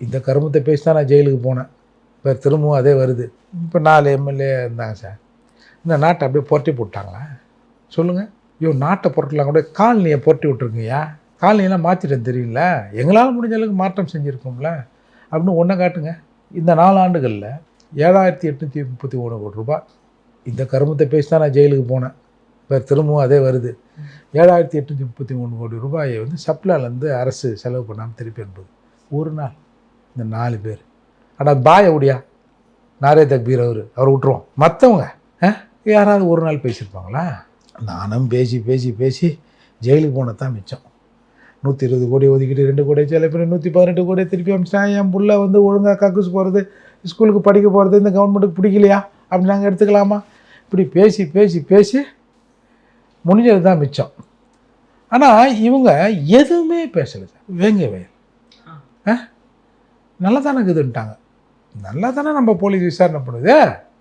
இந்த கருமத்தை பேசி தான் நான் ஜெயிலுக்கு போனேன். இப்போ திரும்பவும் அதே வருது. இப்போ 4 எம்எல்ஏ இருந்தாங்க சார். இந்த நாட்டை அப்படியே புரட்டி போட்டாங்களா சொல்லுங்கள்? ஐயோ, நாட்டை புரட்டலாம் கூட காலனியை புரட்டி விட்ருக்குங்கய்யா. காலனியெல்லாம் மாற்றிட்டேன் தெரியல, எங்களால் முடிஞ்ச அளவுக்கு மாற்றம் செஞ்சுருக்கோம்ல அப்படின்னு ஒன்றை காட்டுங்க. இந்த 4 ஆண்டுகளில் 7,831 கோடி ரூபாய். இந்த கருமத்தை பேசி தான் நான் ஜெயிலுக்கு போனேன். இப்போ திரும்பவும் அதே வருது. 7,831 கோடி ரூபாயை வந்து சப்ளாலேருந்து அரசு செலவு பண்ணாமல் திருப்பி அனுப்புது. ஒரு நாள் இந்த 4 பேர். ஆனால் பாய் அப்படியா நாரே தக்பீர் அவர் விட்டுருவோம். மற்றவங்க யாராவது ஒரு நாள் பேசியிருப்பாங்களா? நானும் பேசி பேசி பேசி ஜெயிலுக்கு போனதான் மிச்சம். 120 கோடி ஒதுக்கிட்டு 2 கோடி செலவு பண்ணி 118 கோடியை திருப்பி அனுப்பிச்சிட்டான். என் புள்ள வந்து ஒழுங்காக கக்கூஸ் போகிறது, ஸ்கூலுக்கு படிக்க போகிறது இந்த கவர்மெண்ட்டுக்கு பிடிக்கலையா அப்படி நாங்கள் எடுத்துக்கலாமா? இப்படி பேசி பேசி பேசி முடிஞ்சது தான் மிச்சம். ஆனால் இவங்க எதுவுமே பேசலை சார். வேங்கவே நல்லா தானே இருக்குதுன்ட்டாங்க. நல்லா தானே நம்ம போலீஸ் விசாரணை பண்ணுது.